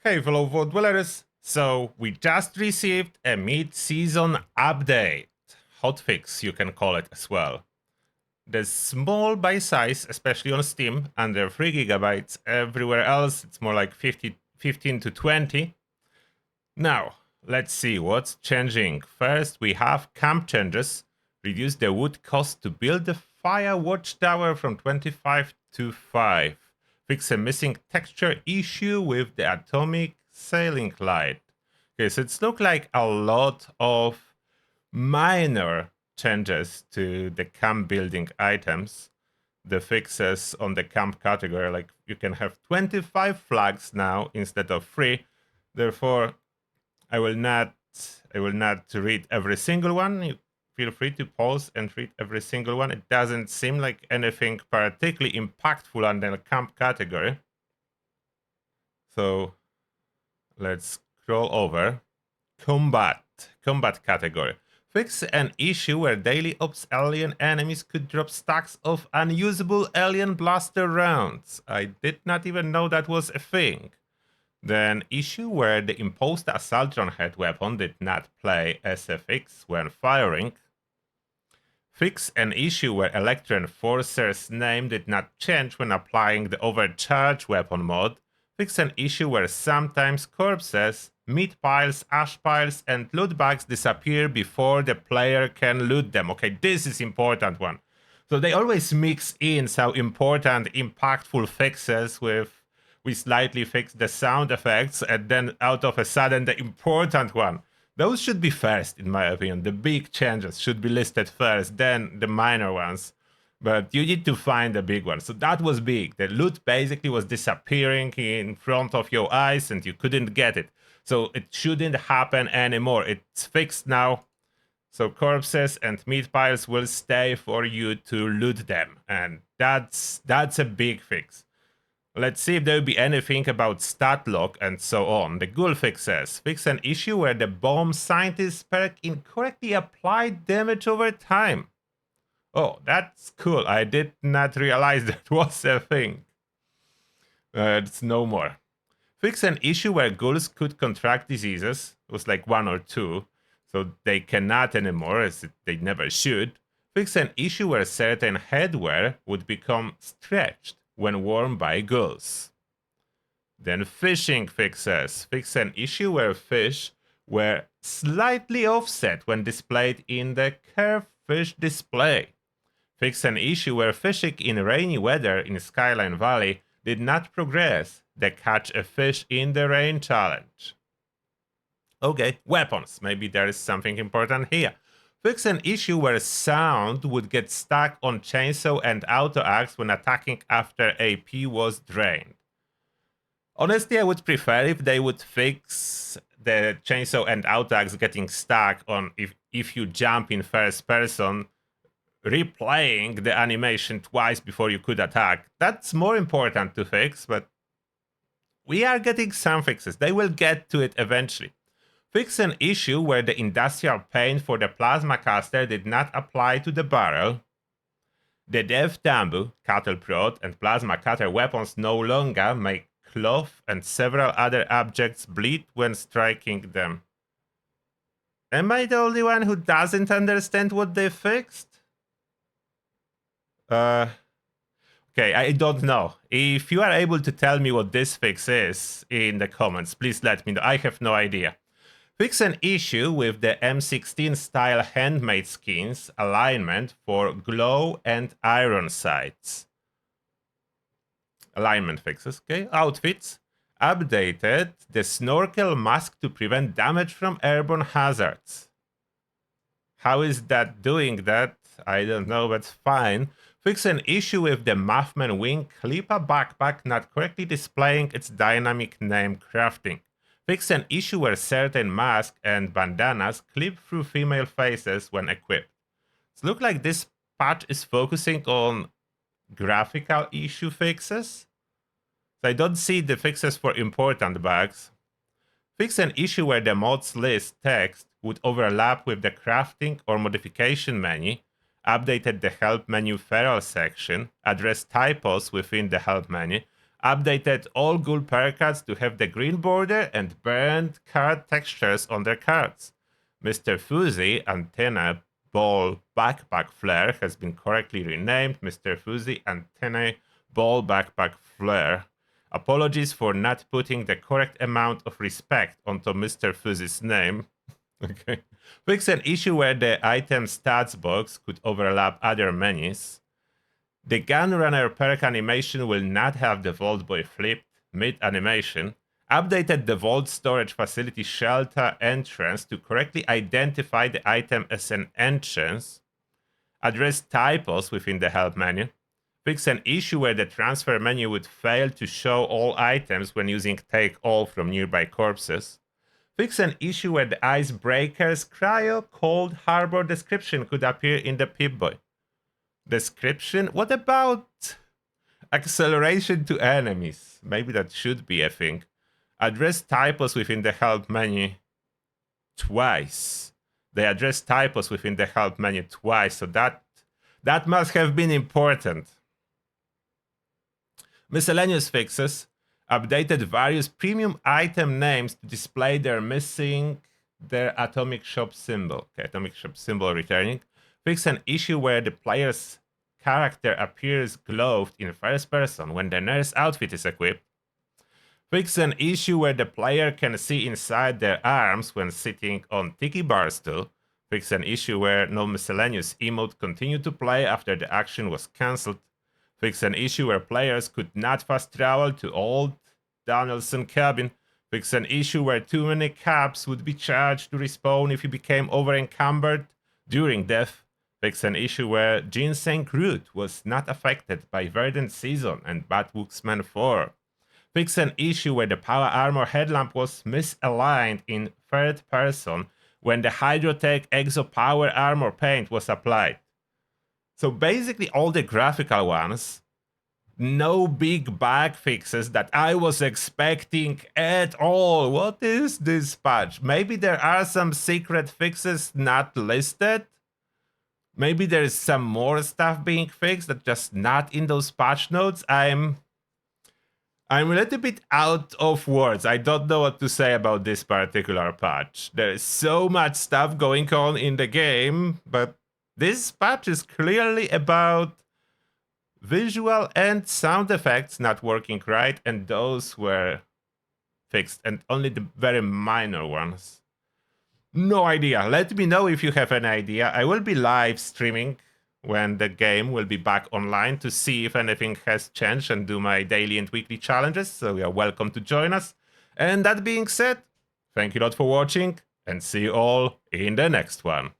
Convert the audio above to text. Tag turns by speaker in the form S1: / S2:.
S1: Hey fellow Vault Dwellers, so we just received a mid-season update. Hotfix, you can call it as well. The small by size, especially on Steam, under 3 gigabytes. Everywhere else, it's more like 15 to 20. Now, let's see what's changing. First, we have camp changes. Reduce the wood cost to build the fire watchtower from 25 to 5. Fix a missing texture issue with the atomic sailing light. Okay, so it's look like a lot of minor changes to the camp building items. The fixes on the camp category, like you can have 25 flags now instead of 3. Therefore, I will not read every single one. You feel free to pause and read every single one. It doesn't seem like anything particularly impactful under the camp category. So let's scroll over. Combat category. Fix an issue where daily ops alien enemies could drop stacks of unusable alien blaster rounds. I did not even know that was a thing. Then issue where the imposed Assaultron head weapon did not play SFX when firing. Fix an issue where Electro Enforcer's name did not change when applying the overcharge weapon mod. Fix an issue where sometimes corpses, meat piles, ash piles, and loot bags disappear before the player can loot them. Okay, this is important one. So they always mix in some important, impactful fixes with we slightly fix the sound effects, and then out of a sudden the important one. Those should be first, in my opinion. The big changes should be listed first, then the minor ones. But you need to find the big one. So that was big. The loot basically was disappearing in front of your eyes and you couldn't get it. So it shouldn't happen anymore. It's fixed now. So corpses and meat piles will stay for you to loot them. And that's a big fix. Let's see if there will be anything about stat lock and so on. The ghoul fixes. Fix an issue where the bomb scientist perk incorrectly applied damage over time. Oh, that's cool. I did not realize that was a thing. It's no more. Fix an issue where ghouls could contract diseases. It was like 1 or 2. So they cannot anymore, as they never should. Fix an issue where certain headwear would become stretched when worn by ghouls. Then fishing fixes. Fix an issue where fish were slightly offset when displayed in the curved fish display. Fix an issue where fishing in rainy weather in Skyline Valley did not progress the catch a fish in the rain challenge. Okay, weapons. Maybe there is something important here. Fix an issue where sound would get stuck on chainsaw and auto axe when attacking after AP was drained. Honestly, I would prefer if they would fix the chainsaw and auto axe getting stuck on if you jump in first person, replaying the animation twice before you could attack. That's more important to fix, but we are getting some fixes. They will get to it eventually. Fix an issue where the industrial paint for the plasma caster did not apply to the barrel. The Dev Tambu, Cattle Prod, and Plasma Cutter weapons no longer make cloth and several other objects bleed when striking them. Am I the only one who doesn't understand what they fixed? Okay, I don't know. If you are able to tell me what this fix is in the comments, please let me know. I have no idea. Fix an issue with the M16 style handmade skins alignment for glow and iron sights. Alignment fixes, okay. Outfits. Updated the snorkel mask to prevent damage from airborne hazards. How is that doing that? I don't know, but fine. Fix an issue with the Mothman Wing Clipper backpack not correctly displaying its dynamic name crafting. Fix an issue where certain masks and bandanas clip through female faces when equipped. It looks like this patch is focusing on graphical issue fixes. So I don't see the fixes for important bugs. Fix an issue where the mods list text would overlap with the crafting or modification menu. Updated the help menu feral section. Addressed typos within the help menu. updated all ghoul perk cards to have the green border and burned card textures on their cards. Mr. Fuzzy Antenna Ball Backpack Flare has been correctly renamed Mr. Fuzzy Antenna Ball Backpack Flare. Apologies for not putting the correct amount of respect onto Mr. Fuzzy's name. Okay. Fix an issue where the item stats box could overlap other menus. The Gunrunner perk animation will not have the Vault Boy flipped mid-animation. Updated the Vault Storage Facility shelter entrance to correctly identify the item as an entrance. Address typos within the help menu. Fix an issue where the transfer menu would fail to show all items when using Take All from nearby corpses. Fix an issue where the Icebreaker's Cryo Cold Harbor description could appear in the Pip-Boy. Description? What about acceleration to enemies? Maybe that should be a thing. Address typos within the help menu twice. They address typos within the help menu twice, so that must have been important. Miscellaneous fixes. Updated various premium item names to display their Atomic Shop symbol. Okay, Atomic Shop symbol returning. Fix an issue where the player's character appears gloved in first person when the nurse outfit is equipped. Fix an issue where the player can see inside their arms when sitting on Tiki Bar stool. Fix an issue where no miscellaneous emote continued to play after the action was cancelled. Fix an issue where players could not fast travel to Old Donaldson cabin. Fix an issue where too many caps would be charged to respawn if you became over-encumbered during death. Fix an issue where Ginseng Root was not affected by Verdant Season and Batwooksman 4. Fix an issue where the power armor headlamp was misaligned in third person when the Hydrotech Exo Power Armor paint was applied. So basically all the graphical ones, no big bug fixes that I was expecting at all. What is this patch? Maybe there are some secret fixes not listed. Maybe there is some more stuff being fixed that just not in those patch notes. I'm a little bit out of words. I don't know what to say about this particular patch. There is so much stuff going on in the game, but this patch is clearly about visual and sound effects not working right, and those were fixed, and only the very minor ones. No idea. Let me know if you have an idea. I will be live streaming when the game will be back online to see if anything has changed and do my daily and weekly challenges, so you are welcome to join us. And that being said, thank you a lot for watching, and see you all in the next one.